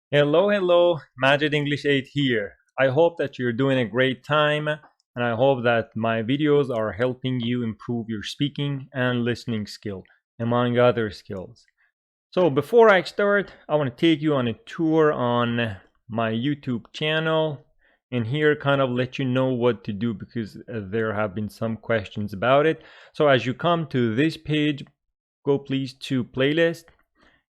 Hello, hello, Magic English 8 here. I hope that you're doing a great time, and I hope that my videos are helping you improve your speaking and listening skill, among other skills. So before I start, I want to take you on a tour on my YouTube channel, and here kind of let you know what to do because there have been some questions about it. So as you come to this page, go please to playlist.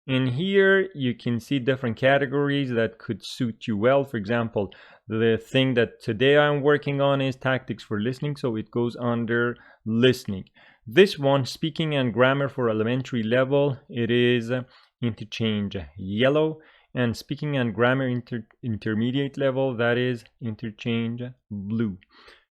In here, you can see different categories that could suit you well. For example, the thing that today I'm working on is tactics for listening, so it goes under listening. This one, speaking and grammar for elementary level, it is interchange yellow, and speaking and grammar intermediate level, that is interchange blue.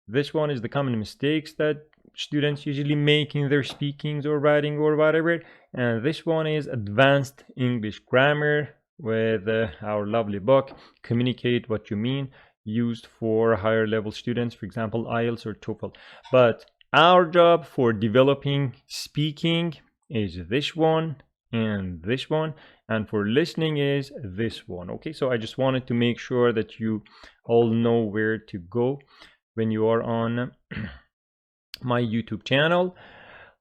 This one is the common mistakes that students usually make in their speakings or writing or whatever. And this one is advanced English grammar with our lovely book, Communicate What You Mean, used for higher level students, for example, IELTS or TOEFL. But our job for developing speaking is this one and this one, and for listening is this one. Okay, so I just wanted to make sure that you all know where to go when you are on my YouTube channel.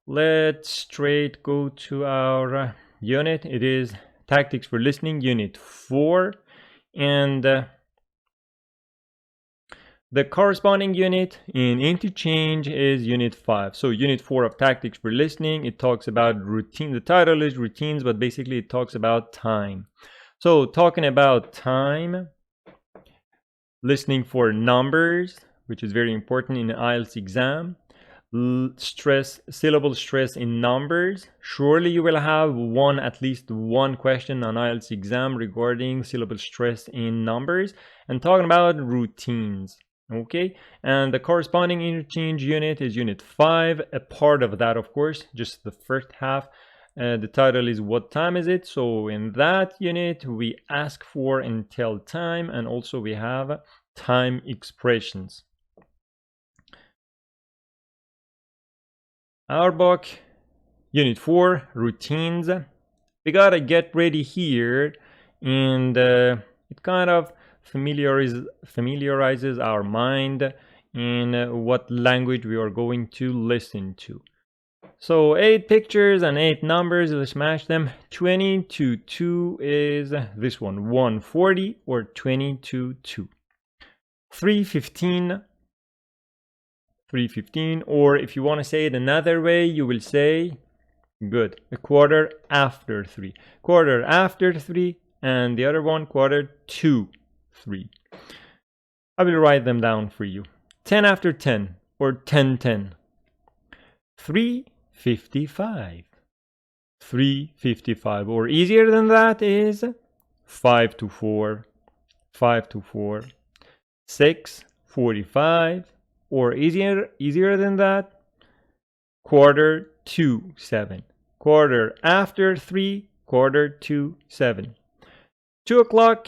Let's straight go to our unit. It is Tactics for Listening, Unit 4, and the corresponding unit in Interchange is Unit 5. So Unit 4 of Tactics for Listening, it talks about routine. The title is Routines, but basically it talks about time. So talking about time, listening for numbers, which is very important in the IELTS exam. Syllable stress in numbers. Surely you will have at least one question on IELTS exam regarding syllable stress in numbers, and talking about routines. Okay, and the corresponding interchange unit is Unit 5, a part of that, of course, just the first half. The title is What Time Is It? So in that unit we ask for and tell time, and also we have time expressions. Our book, Unit 4, Routines. We gotta get ready here, and it kind of familiarizes our mind in what language we are going to listen to. So 8 pictures and 8 numbers, let's match them. 20 to 2 is this one, 140 or 20 to 2. 315, 315, or if you want to say it another way, you will say, good, a quarter after 3. Quarter after 3, and the other one, quarter to 3. I will write them down for you. 10 after 10, or 10:10. 3:55. 3:55, or easier than that is 5 to 4. 5 to 4. 6:45, or easier than that, quarter to 7. Quarter after 3, quarter to 7. 2 o'clock,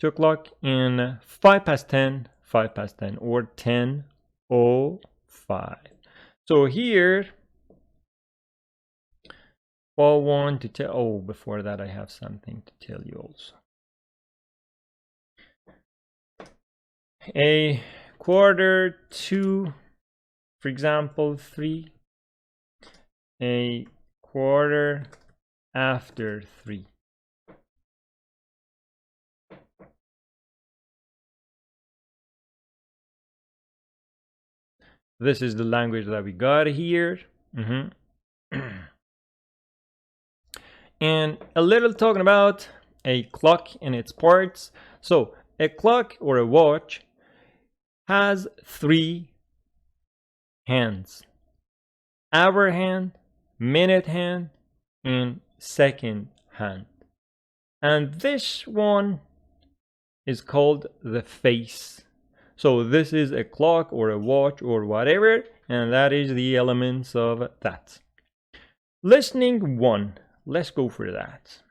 2 o'clock, and 5 past 10, 5 past 10, or 10:05. So here, I want to tell, oh, before that I have something to tell you also. A quarter to, for example, 3. A quarter after 3. This is the language that we got here. And a little talking about a clock and its parts. So a clock or a watch has 3 hands: hour hand, minute hand, and second hand. And this one is called the face. So this is a clock or a watch or whatever, and that is the elements of that. Listening 1. Let's go for that.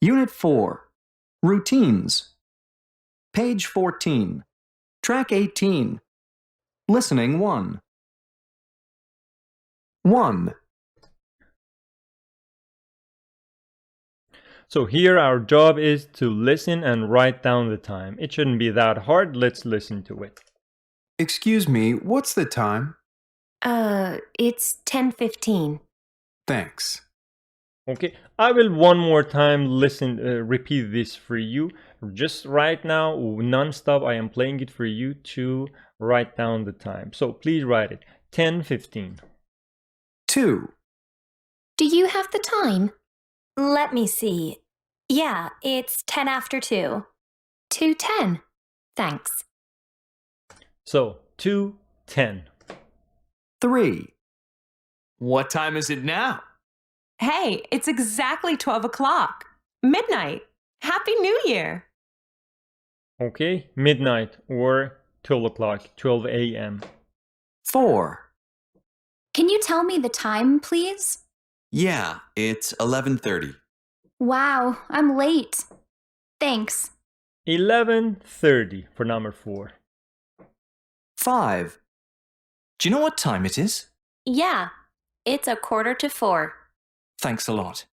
Unit 4, Routines. Page 14. Track 18. Listening 1. 1. So here our job is to listen and write down the time. It shouldn't be that hard. Let's listen to it. Excuse me, what's the time? It's 10:15. Thanks. Okay, I will one more time repeat this for you. Just right now, non-stop, I am playing it for you to write down the time. So please write it. 10:15. 2. Do you have the time? Let me see. Yeah, it's 10 after 2. 2:10. Thanks. So 2:10. 3. What time is it now? Hey, it's exactly 12 o'clock. Midnight. Happy New Year. Okay, midnight or 12 o'clock, 12 a.m. 4. Can you tell me the time, please? Yeah, it's 11:30. Wow, I'm late. Thanks. 11:30 for number 4. 5. Do you know what time it is? Yeah, it's 3:45. Thanks a lot.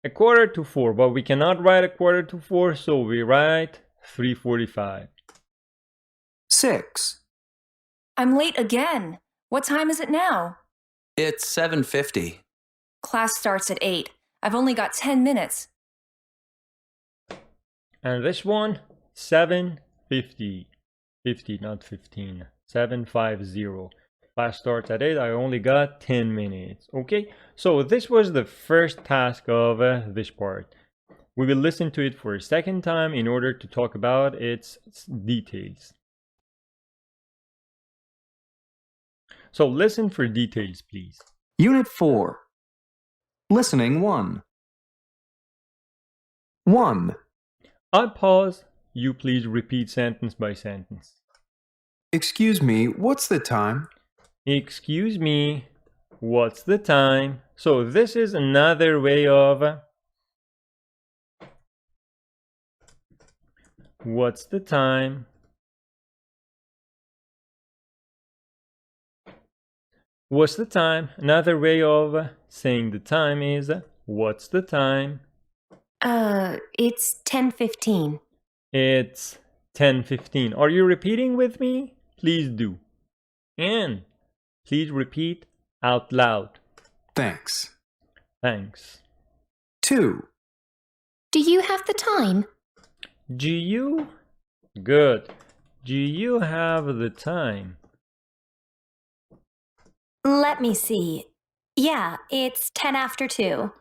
3:45, but we cannot write 3:45, so we write 3:45. 6. I'm late again. What time is it now? It's 7:50. Class starts at 8. I've only got 10 minutes. And this one, 7:50. 50, not 15. 7:50. Class starts at 8. I only got 10 minutes. Okay, so this was the first task of this part. We will listen to it for a second time in order to talk about its details. So listen for details, please. Unit 4. Listening 1. 1. I pause. You please repeat sentence by sentence. Excuse me, what's the time? Excuse me, what's the time? So this is another way of what's the time? What's the time? Another way of saying the time is what's the time? It's 10:15. It's 10:15. Are you repeating with me? Please do. And please repeat out loud. Thanks. Thanks. 2. Do you have the time? Do you? Good. Do you have the time? Let me see. Yeah, it's 10 after 2.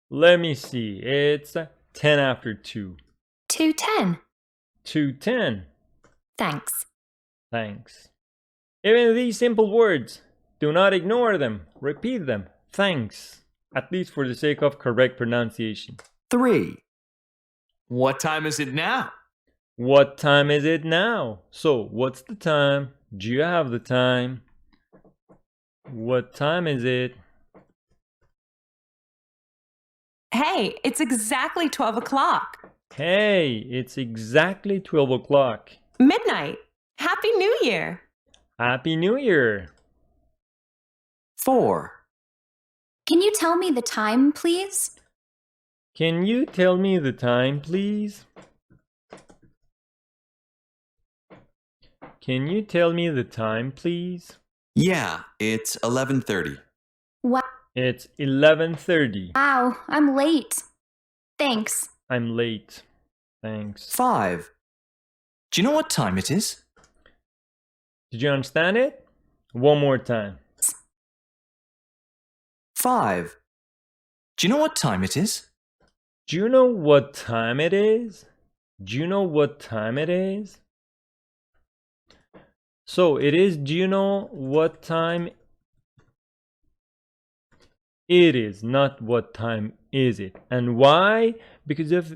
Let me see. It's 10 after 2. 2:10. 2:10. Thanks. Thanks. Even these simple words, do not ignore them. Repeat them. Thanks. At least for the sake of correct pronunciation. 3. What time is it now? What time is it now? So, what's the time? Do you have the time? What time is it? Hey, it's exactly 12 o'clock. Hey, it's exactly 12 o'clock. Midnight. Happy New Year. Happy New Year. 4. Can you tell me the time, please? Can you tell me the time, please? Can you tell me the time, please? Yeah, it's 11:30. Wow, It's 11:30. I'm late. Thanks. I'm late. Thanks. 5. Do you know what time it is? Did you understand it? One more time. 5. Do you know what time it is? Do you know what time it is? Do you know what time it is? So it is, do you know what time it is, not what time is it. And why? Because of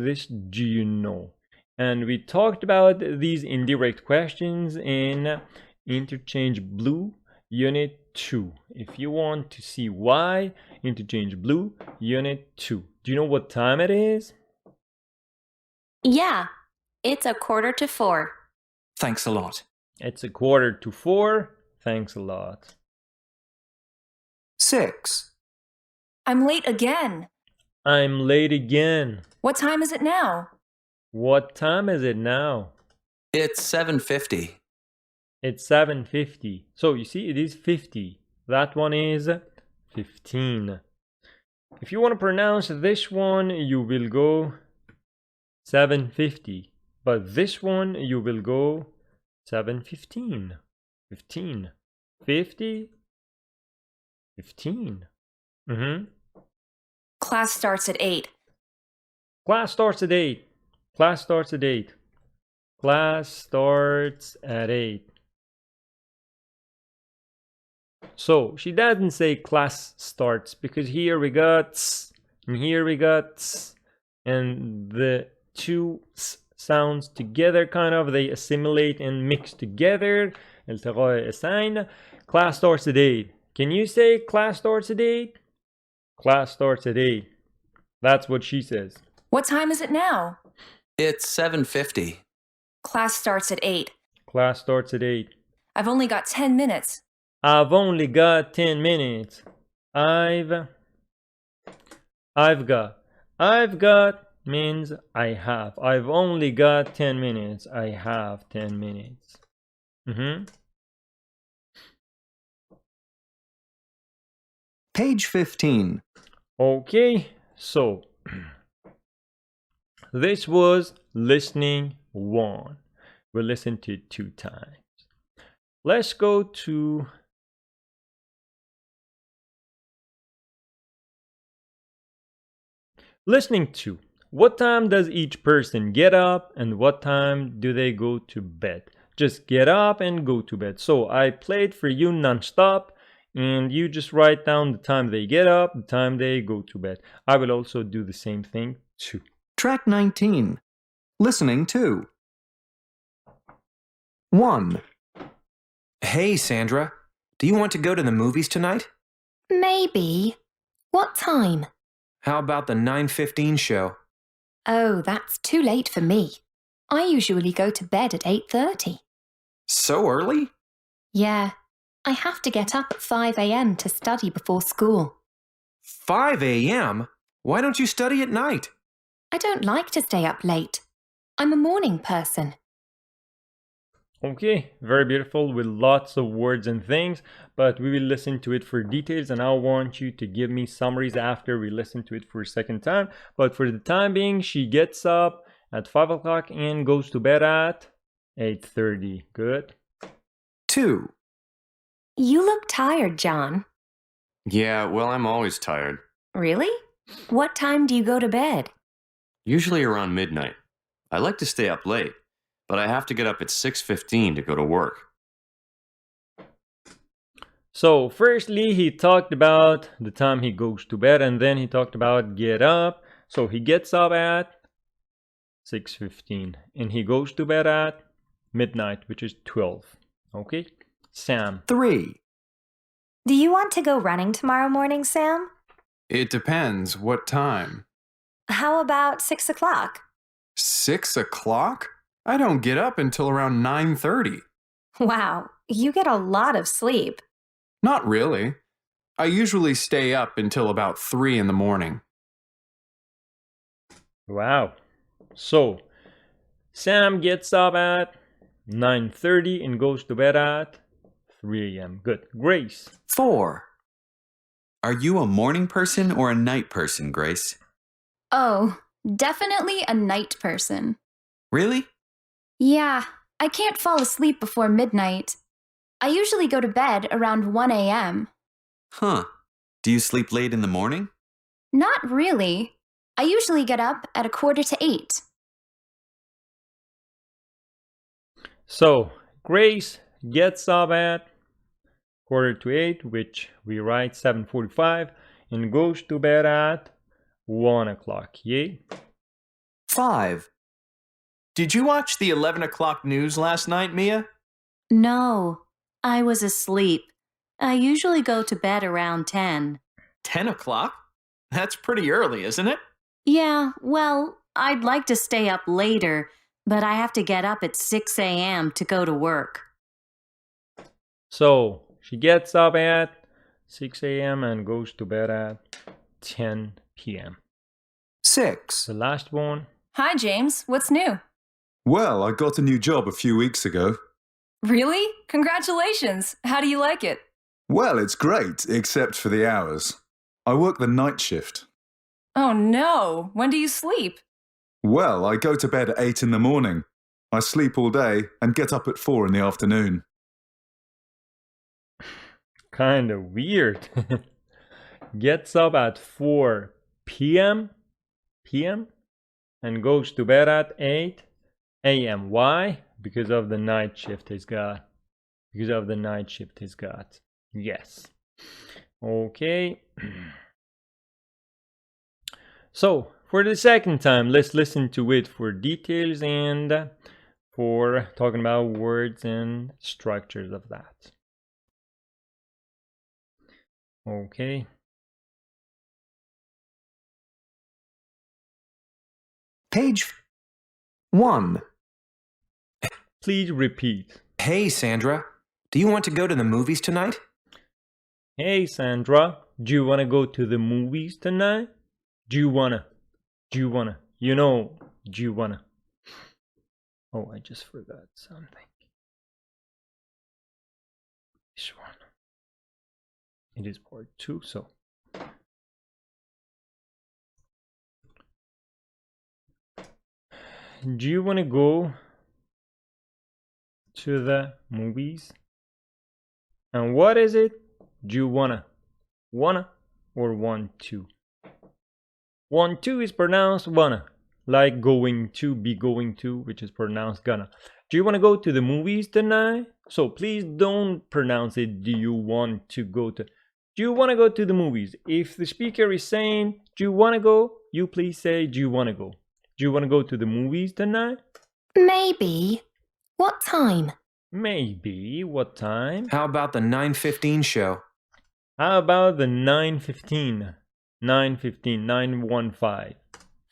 this do you know. And we talked about these indirect questions in Interchange Blue Unit 2. If you want to see why, Interchange Blue Unit 2. Do you know what time it is? Yeah, it's 3:45. Thanks a lot. It's 3:45. Thanks a lot. 6. I'm late again. I'm late again. What time is it now? What time is it now? It's 7:50. It's 7:50. So you see, it is 50. That one is 15. If you want to pronounce this one, you will go 7:50. But this one, you will go 7:15. 15. 50. 15. Class starts at 8. Class starts at 8. Class starts at 8. Class starts at 8. So she doesn't say class starts because here we got s and here we got s, and the two s sounds together kind of, they assimilate and mix together. التقاء sign. Class starts at 8. Can you say class starts at 8? Class starts at 8. That's what she says. What time is it now? It's 7:50. Class starts at 8. Class starts at 8. I've only got 10 minutes. I've only got 10 minutes. I've got means I have. I've only got 10 minutes. I have 10 minutes. Page 15. Okay, so this was listening 1. We listened to it 2 times. Let's go to listening 2. What time does each person get up and what time do they go to bed? Just get up and go to bed. So I played for you non-stop and you just write down the time they get up, the time they go to bed. I will also do the same thing too. Track 19. Listening 2. 1. Hey, Sandra. Do you want to go to the movies tonight? Maybe. What time? How about the 9:15 show? Oh, that's too late for me. I usually go to bed at 8:30. So early? Yeah, I have to get up at 5 a.m. to study before school. 5 a.m.? Why don't you study at night? I don't like to stay up late. I'm a morning person. Okay, very beautiful with lots of words and things, but we will listen to it for details and I want you to give me summaries after we listen to it for a second time. But for the time being, she gets up at 5 o'clock and goes to bed at 8:30. Good. 2. You look tired, John. Yeah, well, I'm always tired. Really? What time do you go to bed? Usually around midnight. I like to stay up late, but I have to get up at 6:15 to go to work. So firstly, he talked about the time he goes to bed and then he talked about get up. So he gets up at 6:15 and he goes to bed at midnight, which is 12. Okay, Sam. 3. Do you want to go running tomorrow morning, Sam? It depends. What time? How about 6 o'clock? 6 o'clock? I don't get up until around 9:30. Wow, you get a lot of sleep. Not really. I usually stay up until about 3 in the morning. Wow. So Sam gets up at 9:30 and goes to bed at 3 a.m. Good. Grace. 4. Are you a morning person or a night person, Grace? Oh, definitely a night person. Really? Yeah, I can't fall asleep before midnight. I usually go to bed around 1 a.m. Huh. Do you sleep late in the morning? Not really. I usually get up at 7:45. So Grace gets up at 7:45, which we write 7:45, and goes to bed at 1 o'clock. Yay? 5. Did you watch the 11 o'clock news last night, Mia? No, I was asleep. I usually go to bed around 10. 10 o'clock? That's pretty early, isn't it? Yeah, well, I'd like to stay up later, but I have to get up at 6 a.m. to go to work. So she gets up at 6 a.m. and goes to bed at 10 p.m. 6. The last one. Hi, James. What's new? Well, I got a new job a few weeks ago. Really? Congratulations. How do you like it? Well, it's great, except for the hours. I work the night shift. Oh no. When do you sleep? Well, I go to bed at 8 in the morning. I sleep all day and get up at 4 in the afternoon. Kind of weird. Gets up at 4 p.m. and goes to bed at 8 a.m. Why? Because of the night shift he's got. Because of the night shift he's got. Yes. Okay. So, for the second time, let's listen to it for details and for talking about words and structures of that. Okay. Page 1. Please repeat. Hey, Sandra. Do you want to go to the movies tonight? Hey, Sandra. Do you want to go to the movies tonight? Do you wanna? Do you wanna? You know, do you wanna? Oh, I just forgot something. This one. It is part 2, so. Do you want to go to the movies? And what is it? Do you wanna? Wanna or want to? Want to is pronounced wanna, like going to, be going to, which is pronounced gonna. Do you want to go to the movies tonight? So please don't pronounce it, do you want to go to? Do you want to go to the movies? If the speaker is saying, do you want to go? You please say, do you want to go? Do you want to go to the movies tonight? Maybe. What time? Maybe. What time? How about the 9:15 show? How about the 9:15? 9:15.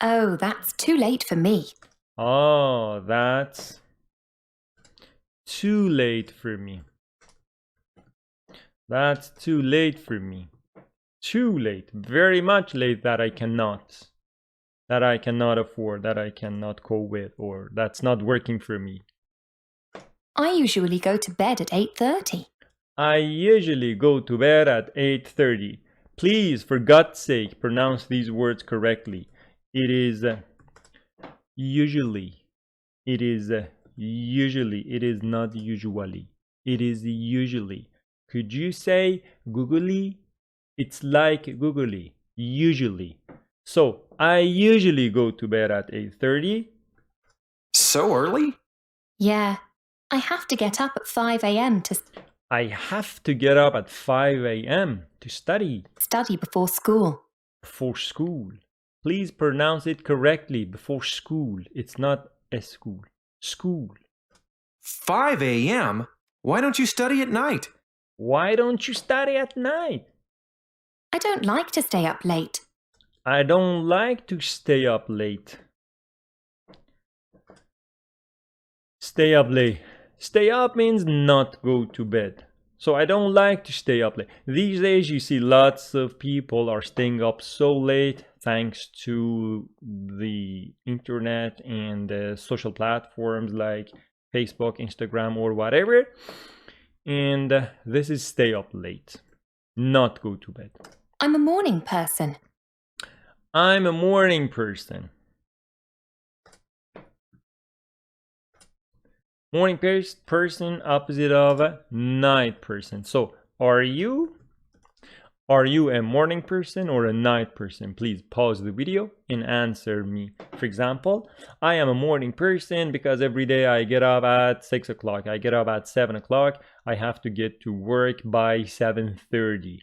Oh, that's too late for me. Oh, that's too late for me. That's too late for me. Too late. Very much late that I cannot. That I cannot afford. That I cannot cope with. Or that's not working for me. I usually go to bed at 8:30. I usually go to bed at 8:30. Please, for God's sake, pronounce these words correctly. It is usually. It is usually. It is not usually. It is usually. Could you say googly? It's like googly. Usually. So, I usually go to bed at 8:30. So early? Yeah. I have to get up at 5 a.m. to I have to get up at 5 a.m. to study. study before school. Before school. Please pronounce it correctly. Before school. It's not a school. School. 5 a.m.? Why don't you study at night? Why don't you study at night? I don't like to stay up late. I don't like to stay up late. Stay up late. Stay up means not go to bed. So I don't like to stay up late. These days you see lots of people are staying up so late thanks to the internet and social platforms like Facebook, Instagram, or whatever. And this is stay up late, not go to bed. I'm a morning person. I'm a morning person. Morning person, opposite of a night person. So, are you a morning person or a night person? Please pause the video and answer me. For example, I am a morning person because every day I get up at 6 o'clock. I get up at 7 o'clock. I have to get to work by 7:30.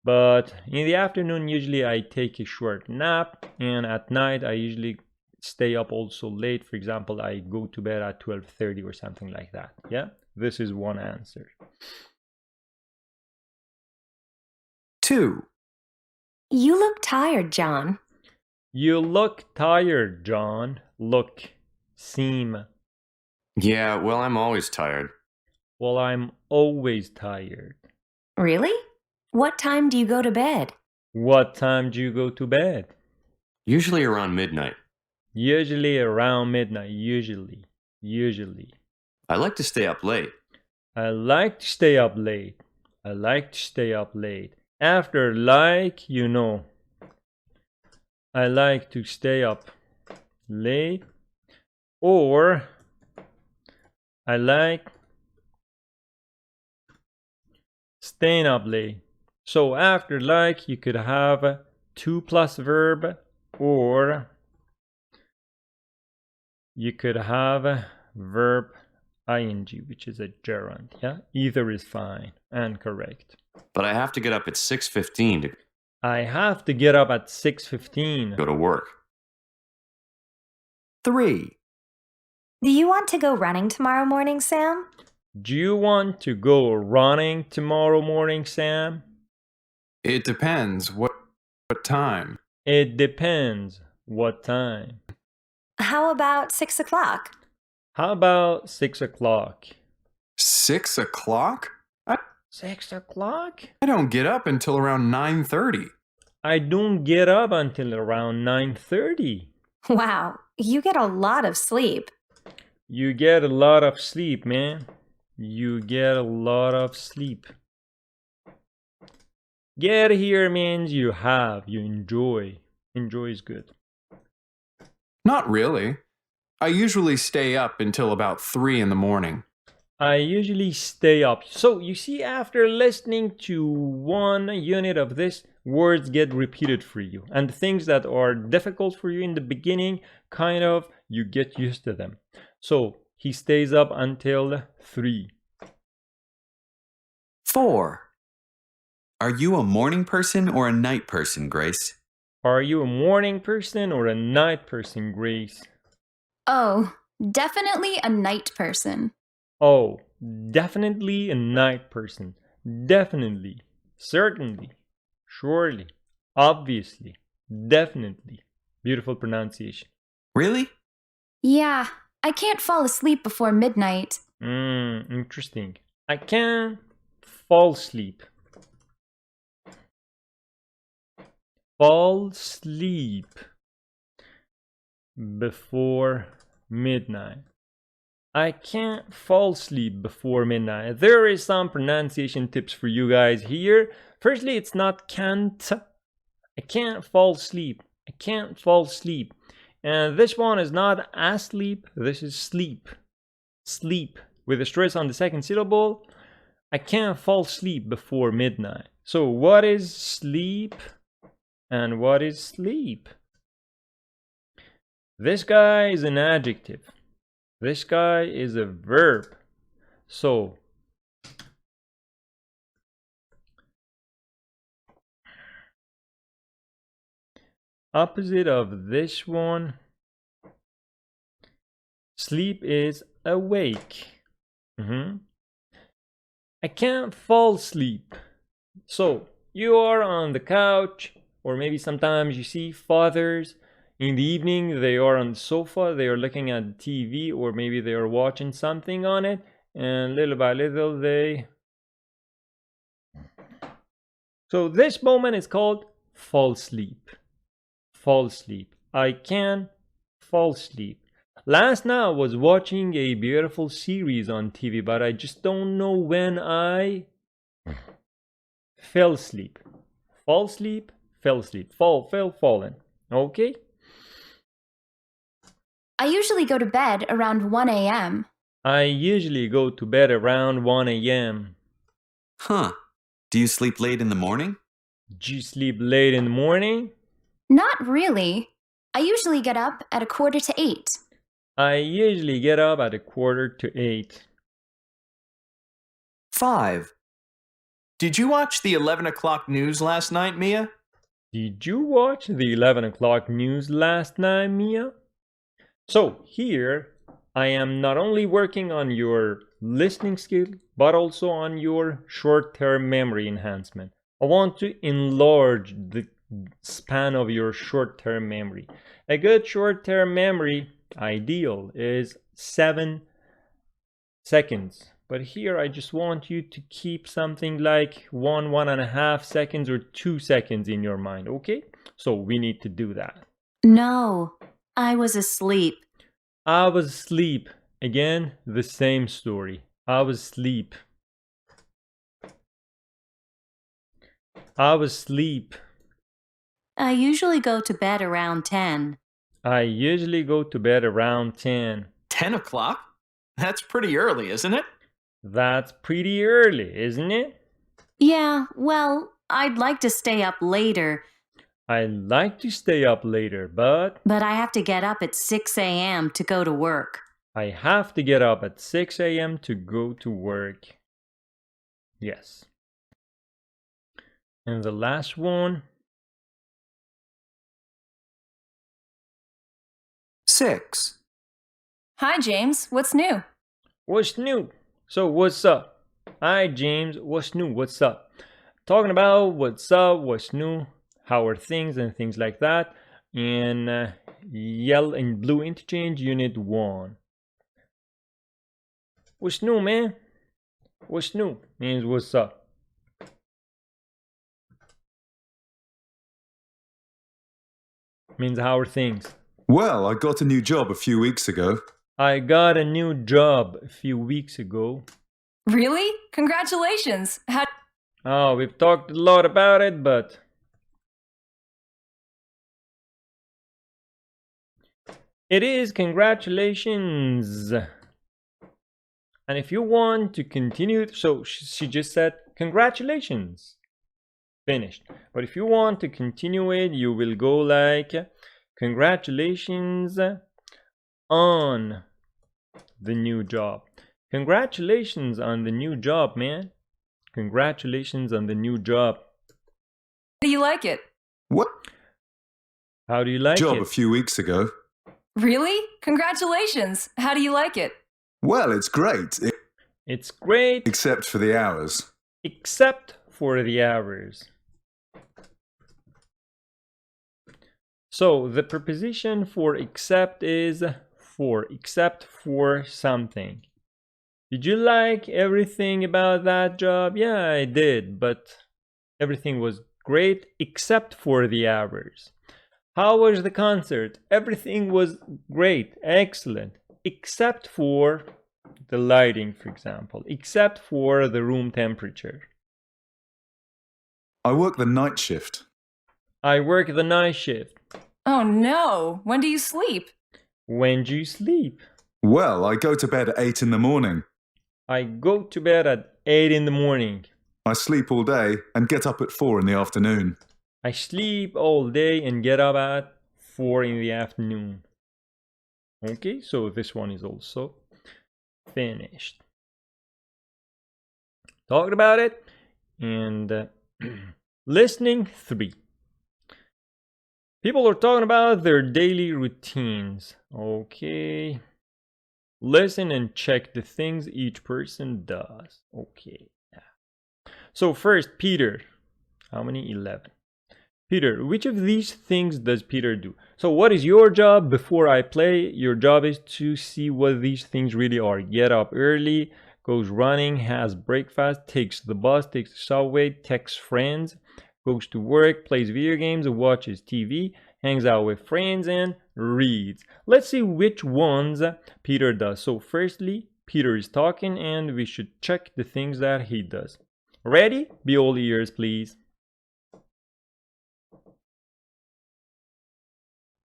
But in the afternoon, usually I take a short nap. And at night, I usually stay up also late. For example, I go to bed at 12:30 or something like that. Yeah, this is one answer. 2. You look tired, John. You look tired, John. Look, seem, Yeah, well, I'm always tired. Well, I'm always tired. Really? What time do you go to bed? What time do you go to bed? Usually around midnight. Usually around midnight. Usually. I like to stay up late. I like to stay up late. I like to stay up late. After like, you know. I like to stay up late. Or I like staying up late. So after like, you could have to plus verb, or you could have verb ing, which is a gerund. Yeah, either is fine and correct. But I have to get up at 6:15 to I have to get up at 6:15. go to work. 3. Do you want to go running tomorrow morning, Sam? Do you want to go running tomorrow morning, Sam? It depends. What time? It depends what time. How about 6 o'clock? How about 6 o'clock? 6 o'clock? 6 o'clock? I don't get up until around 9:30. I don't get up until around 9:30. Wow, you get a lot of sleep. You get a lot of sleep, man. You get a lot of sleep. Get here means you have, you enjoy. Enjoy is good. Not really. I usually stay up until about 3 in the morning. I usually stay up. So you see, after listening to one unit of this, words get repeated for you. And things that are difficult for you in the beginning, kind of, you get used to them. So he stays up until 3. 4. Are you a morning person or a night person, Grace? Are you a morning person or a night person, Grace? Oh, definitely a night person. Oh, definitely a night person. Definitely. Certainly. Surely. Obviously. Definitely. Beautiful pronunciation. Really? Yeah, I can't fall asleep before midnight. Interesting. I can't fall asleep. Fall asleep before midnight. I can't fall asleep before midnight. There is some pronunciation tips for you guys here. Firstly, it's not can't. I can't fall asleep. I can't fall asleep. And this one is not asleep. This is sleep. Sleep with a stress on the second syllable. I can't fall asleep before midnight. So what is sleep and what is sleep? This guy is an adjective. This guy is a verb. So opposite of this one, sleep is awake. I can't fall asleep. So you are on the couch, or maybe sometimes you see fathers in the evening, they are on the sofa, they are looking at the TV, or maybe they are watching something on it, and little by little they... So this moment is called fall asleep. Fall asleep. I can fall asleep. Last night I was watching a beautiful series on TV, but I just don't know when I fell asleep. Fall asleep, fell asleep. Fall, fell, fallen. Okay? I usually go to bed around 1 a.m. I usually go to bed around 1 a.m. Huh. Do you sleep late in the morning? Do you sleep late in the morning? Not really. I usually get up at 7:45. I usually get up at 7:45. 5. Did you watch the 11 o'clock news last night, Mia? Did you watch the 11 o'clock news last night, Mia? So here, I am not only working on your listening skill, but also on your short-term memory enhancement. I want to enlarge the span of your short-term memory. A good short-term memory ideal is 7 seconds. But here I just want you to keep something like 1.5 seconds or 2 seconds in your mind, okay? So we need to do that. No, I was asleep. I was asleep. Again, the same story. I was asleep. I was asleep. I usually go to bed around 10. I usually go to bed around 10. 10 o'clock? That's pretty early, isn't it? That's pretty early, isn't it? Yeah, well, I'd like to stay up later. I like to stay up later, but I have to get up at 6 a.m. to go to work. I have to get up at 6 a.m. to go to work. Yes. And the last one. 6. Hi, James. What's new? What's new? So what's up? Hi, James. What's new? What's up? Talking about what's up, what's new, how are things, and things like that. In yellow and blue interchange, unit 1. What's new, man? What's new means what's up. Means how are things. Well, I got a new job a few weeks ago. I got a new job a few weeks ago. Really? Congratulations. How... Oh, we've talked a lot about it, but it is congratulations. And if you want to continue, so she just said congratulations. Finished. But if you want to continue it, you will go like congratulations on the new job. Congratulations on the new job, man. Congratulations on the new job. do you like it? What? How do you like Job it? a few weeks ago. Really? Congratulations. How do you like it? Well, it's great. It's great, Except for the hours. except for the hours. So the preposition for except is for, except for something. Did you like everything about that job? Yeah, I did, but everything was great except for the hours. How was the concert? Everything was great, excellent, except for the lighting, for example, except for the room temperature. I work the night shift. I work the night shift. Oh no. When do you sleep? When do you sleep? Well, I go to bed at 8 in the morning. I go to bed at 8 in the morning. I sleep all day and get up at 4 in the afternoon. I sleep all day and get up at 4 in the afternoon. Okay, so this one is also finished. Talked about it. And listening 3. People are talking about their daily routines. Okay. Listen and check the things each person does. Okay. So first, Peter. How many? 11. Peter, which of these things does Peter do? So what is your job before I play? Your job is to see what these things really are. Get up early, goes running, has breakfast, takes the bus, takes the subway, texts friends, goes to work, plays video games, watches TV, hangs out with friends, and reads. Let's see which ones Peter does. So firstly, Peter is talking and we should check the things that he does. Ready? Be all ears, please.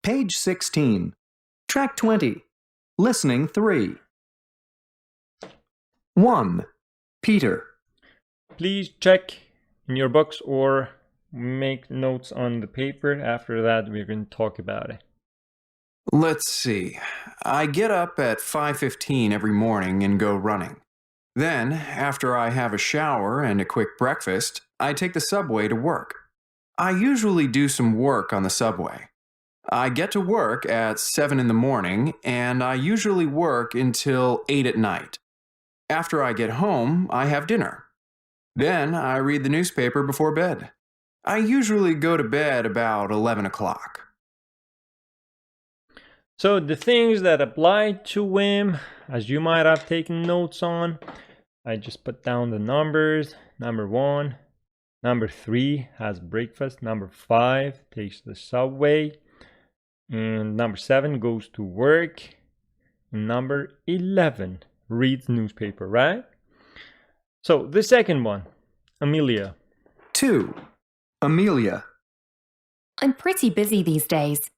Page 16. Track 20. Listening 3. 1. Peter. Please check in your books or make notes on the paper. After that, we're going to talk about it. Let's see. I get up at 5:15 every morning and go running. Then, after I have a shower and a quick breakfast, I take the subway to work. I usually do some work on the subway. I get to work at 7 in the morning, and I usually work until 8 at night. After I get home, I have dinner. Then I read the newspaper before bed. I usually go to bed about 11 o'clock. So the things that apply to him, as you might have taken notes on, I just put down the numbers. Number 1, number 3 has breakfast. Number 5 takes the subway. And number 7 goes to work. And number 11 reads newspaper, right? So the second one, Amelia. 2. Amelia. I'm pretty busy these days.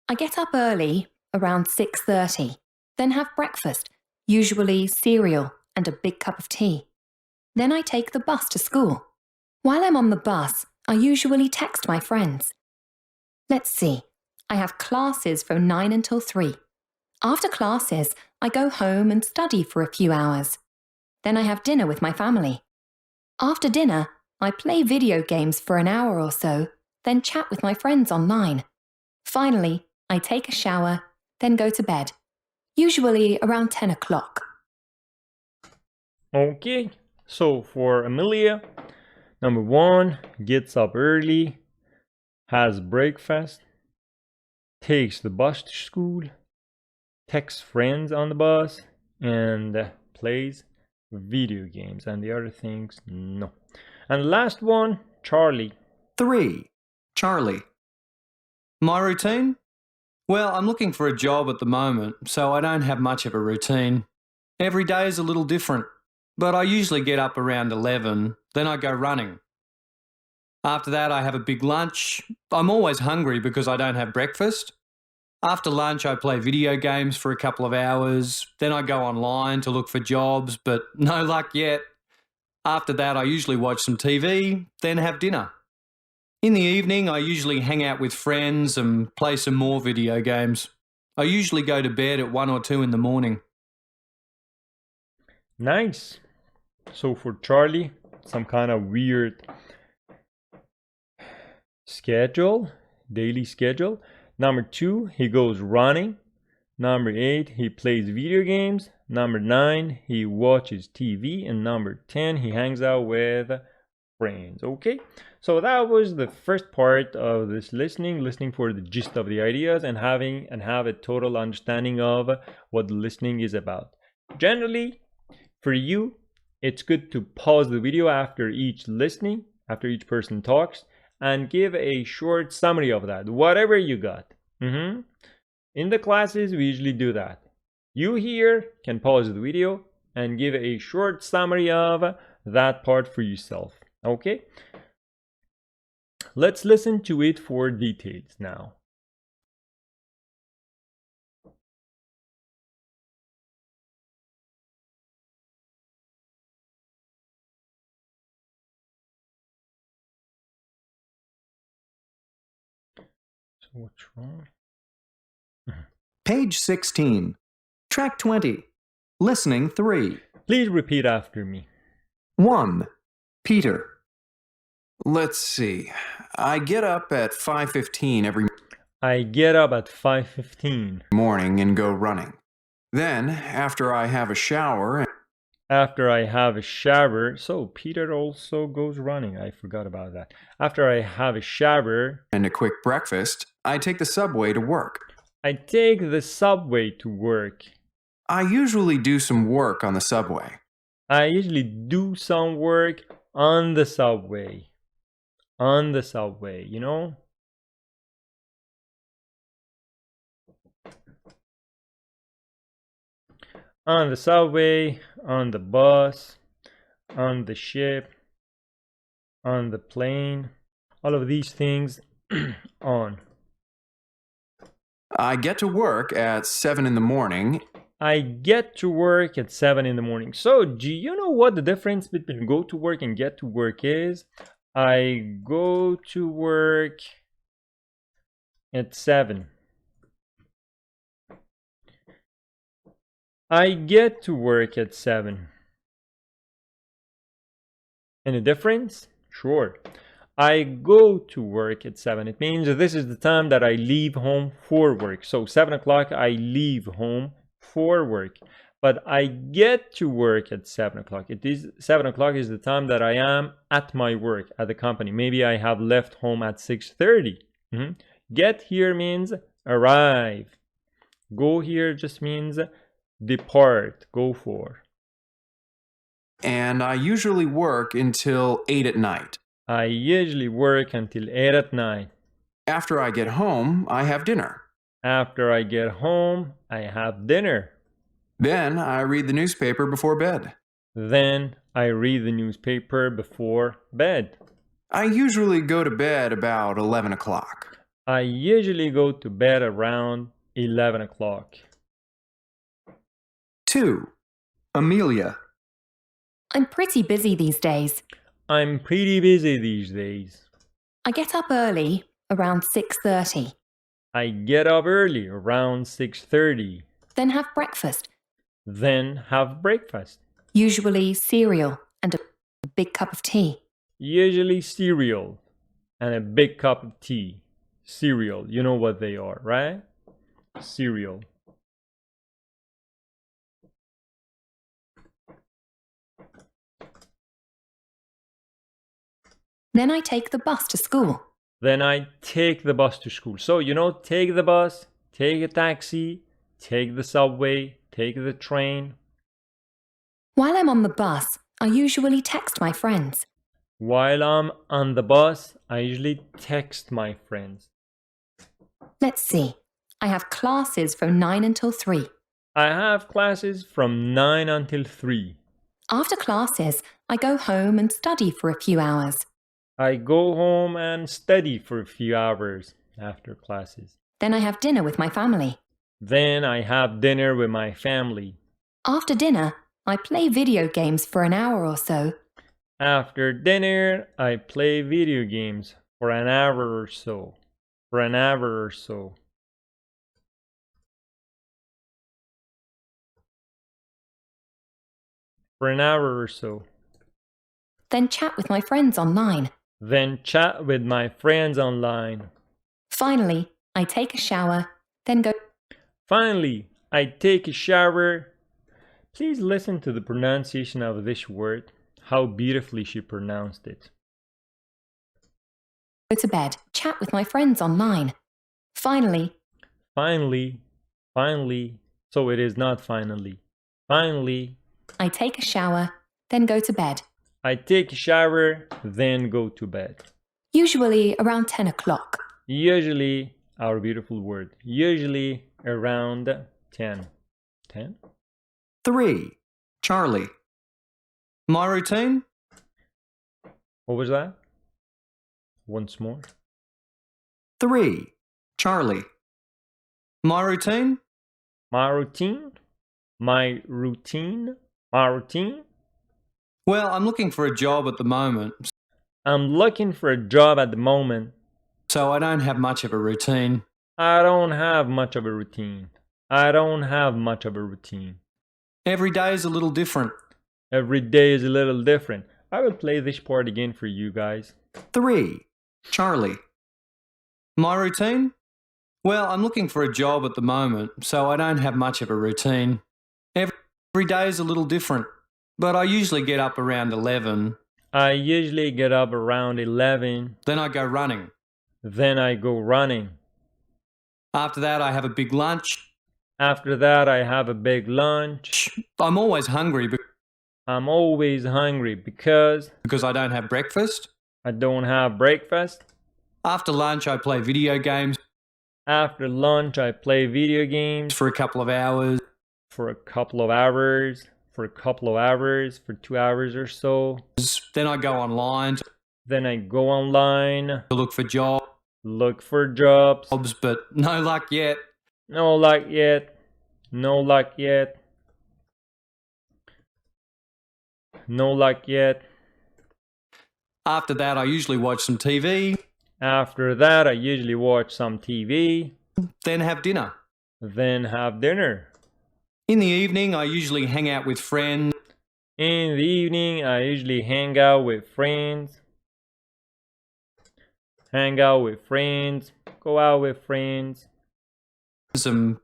I get up early, around 6:30, then have breakfast, usually cereal and a big cup of tea. Then I take the bus to school. While I'm on the bus, I usually text my friends. Let's see, I have classes from 9 until 3. After classes, I go home and study for a few hours. Then I have dinner with my family. After dinner, I play video games for an hour or so, then chat with my friends online. Finally, I take a shower, then go to bed, usually around 10 o'clock. Okay, so for Amelia, number 1, gets up early, has breakfast, takes the bus to school, texts friends on the bus, and plays video games. And the other things, no. And the last one, Charlie. 3. Charlie. My routine? Well, I'm looking for a job at the moment, so I don't have much of a routine. Every day is a little different, but I usually get up around 11, then I go running. After that, I have a big lunch. I'm always hungry because I don't have breakfast. After lunch, I play video games for a couple of hours. Then I go online to look for jobs, but no luck yet. After that, I usually watch some TV, then have dinner. In the evening, I usually hang out with friends and play some more video games. I usually go to bed at 1 or 2 in the morning. Nice. So for Charlie, some kind of weird schedule, daily schedule. Number 2, he goes running. Number 8, he plays video games. Number 9, he watches TV. And number 10, he hangs out with friends. Okay, so that was the first part of this listening for the gist of the ideas and have a total understanding of what the listening is about. Generally, for you, it's good to pause the video after each listening, after each person talks, and give a short summary of that, whatever you got. In the classes, we usually do that. You here can pause the video and give a short summary of that part for yourself. Okay? Let's listen to it for details now. So what's wrong? Page 16. Track 20. Listening 3. Please repeat after me. 1. Peter. Let's see. I get up at 5:15 every I get up at 5:15 morning and go running. Then, after I have a shower... After I have a shower... So, Peter also goes running. I forgot about that. After I have a shower... and a quick breakfast, I take the subway to work. I take the subway to work. I usually do some work on the subway. I usually do some work on the subway. On the subway, you know? On the subway, on the bus, on the ship, on the plane, all of these things on. I get to work at 7 in the morning. I get to work at 7 in the morning. So, do you know what the difference between go to work and get to work is? I go to work at 7. I get to work at 7. Any difference? Sure. I go to work at 7. It means this is the time that I leave home for work. So 7 o'clock, I leave home for work. But I get to work at 7 o'clock. It is 7 o'clock is the time that I am at my work at the company. Maybe I have left home at 6:30. Get here means arrive. Go here just means depart, go for. And I usually work until 8 at night. I usually work until 8 at night. After I get home, I have dinner. After I get home, I have dinner. Then I read the newspaper before bed. Then I read the newspaper before bed. I usually go to bed about 11 o'clock. I usually go to bed around 11 o'clock. 2. Amelia. I'm pretty busy these days. I'm pretty busy these days. I get up early, around 6:30. I get up early, around 6:30. Then have breakfast, Then have breakfast. usually cereal and a big cup of tea. Usually cereal and a big cup of tea. Cereal, you know what they are, right? Cereal. Then I take the bus to school. Then I take the bus to school. So, take the bus, take a taxi, take the subway, take the train. While I'm on the bus, I usually text my friends. While I'm on the bus, I usually text my friends. Let's see. I have classes from 9 until 3. I have classes from 9 until 3. After classes, I go home and study for a few hours. I go home and study for a few hours after classes. Then I have dinner with my family. Then I have dinner with my family. After dinner, I play video games for an hour or so. After dinner, I play video games for an hour or so. For an hour or so. For an hour or so. Then chat with my friends online. Then chat with my friends online. Finally, I take a shower, then go. Finally, I take a shower. Please listen to the pronunciation of this word, how beautifully she pronounced it. Go to bed, chat with my friends online. Finally, so it is not finally. Finally, I take a shower, then go to bed. I take a shower, then go to bed. Usually around 10 o'clock. Usually, our beautiful word, usually around 10. 10? 3. Charlie. My routine? What was that? Once more. 3. Charlie. My routine? My routine? My routine? My routine? Well, I'm looking for a job at the moment. I'm looking for a job at the moment. So I don't have much of a routine. I don't have much of a routine. I don't have much of a routine. Every day is a little different. Every day is a little different. I will play this part again for you guys. 3. Charlie. My routine? Well, I'm looking for a job at the moment, so I don't have much of a routine. Every day is a little different, but I usually get up around 11. I usually get up around 11. Then I go running. Then I go running. After that, I have a big lunch. After that, I have a big lunch. I'm always hungry. I'm always hungry because I don't have breakfast. I don't have breakfast. After lunch, I play video games. After lunch, I play video games. For a couple of hours. For a couple of hours. For a couple of hours. For 2 hours or so. Then I go online. Then I go online. To look for jobs. Look for jobs. But no luck yet. No luck yet. No luck yet. No luck yet. After that, I usually watch some TV. After that, I usually watch some TV. Then have dinner. Then have dinner. In the evening, I usually hang out with friends. In the evening, I usually hang out with friends. Hang out with friends. Go out with friends.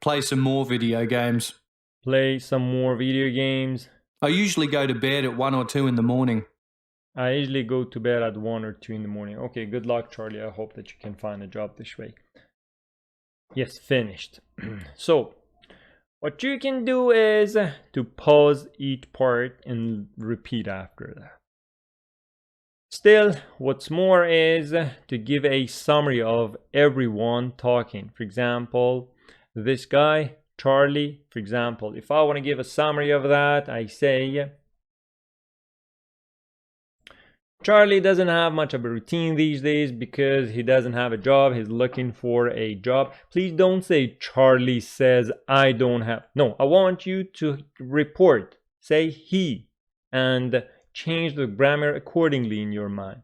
Play some more video games. Play some more video games. I usually go to bed at 1 or 2 in the morning. I usually go to bed at 1 or 2 in the morning. Okay, good luck, Charlie. I hope that you can find a job this way. Yes, finished. So, What you can do is to pause each part and repeat after that. Still, what's more is to give a summary of everyone talking. For example, this guy, Charlie, for example, if I want to give a summary of that, I say, Charlie doesn't have much of a routine these days because he doesn't have a job. He's looking for a job. Please don't say Charlie says I don't have. No, I want you to report. Say he and change the grammar accordingly in your mind.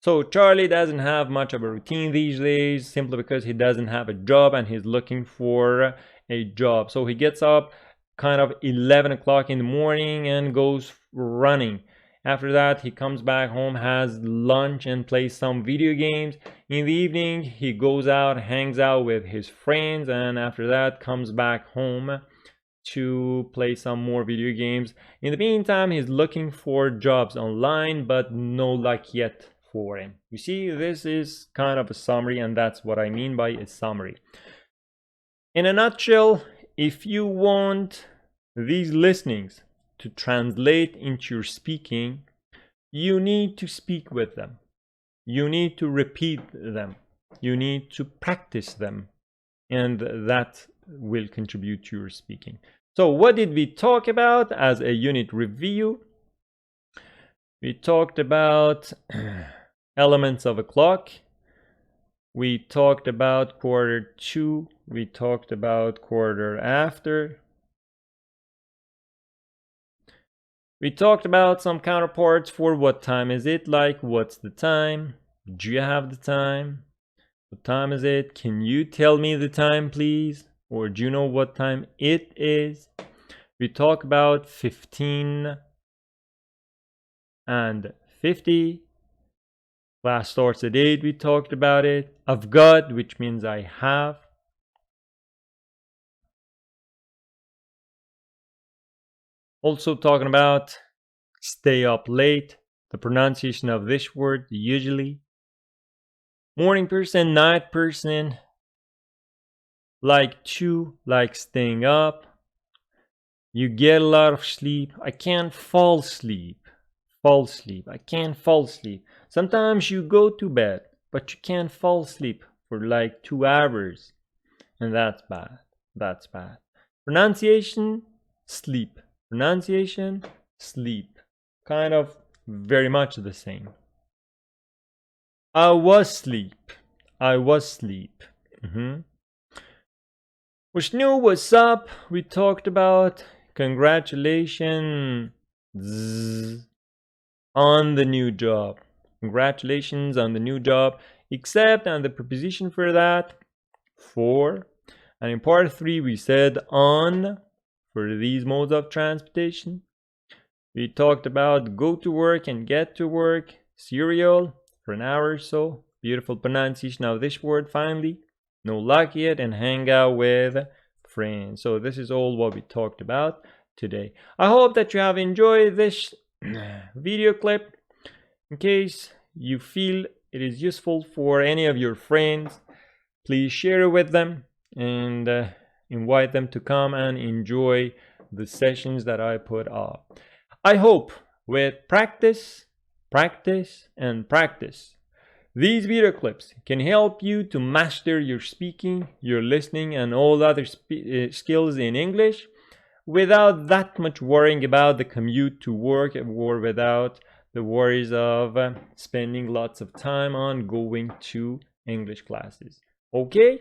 So Charlie doesn't have much of a routine these days simply because he doesn't have a job and he's looking for a job. So he gets up kind of 11 o'clock in the morning and goes running. After that, he comes back home, has lunch, and plays some video games. In the evening, he goes out, hangs out with his friends, and after that, comes back home to play some more video games. In the meantime, he's looking for jobs online, but no luck yet for him. You see, this is kind of a summary, and that's what I mean by a summary. In a nutshell, if you want these listenings to translate into your speaking, you need to speak with them. You need to repeat them. You need to practice them. And that will contribute to your speaking. So what did we talk about as a unit review? We talked about elements of a clock. We talked about quarter to. We talked about quarter after. We talked about some counterparts for what time is it, like what's the time? Do you have the time? What time is it? Can you tell me the time, please? Or do you know what time it is? We talk about 15 and 50. Class starts at 8, we talked about it. I've got, which means I have. Also talking about stay up late, the pronunciation of this word, usually. Morning person, night person, like to, like staying up. You get a lot of sleep. I can't fall asleep. Fall asleep. I can't fall asleep. Sometimes you go to bed, but you can't fall asleep for like 2 hours. And that's bad. That's bad. Pronunciation, sleep. Pronunciation, sleep. Kind of very much the same. I was asleep. I was asleep. What's new? What's up? We talked about congratulations on the new job. Congratulations on the new job. Except on the preposition for that, for. And in part 3 we said on for these modes of transportation. We talked about go to work and get to work, serial for an hour or so. Beautiful pronunciation of this word finally. No luck yet, and hang out with friends. So this is all what we talked about today. I hope that you have enjoyed this video clip. In case you feel it is useful for any of your friends, please share it with them and invite them to come and enjoy the sessions that I put up. I hope with practice, and practice, these video clips can help you to master your speaking, your listening, and all other skills in English without that much worrying about the commute to work or without the worries of spending lots of time on going to English classes. Okay?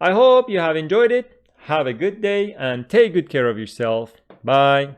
I hope you have enjoyed it. Have a good day and take good care of yourself. Bye.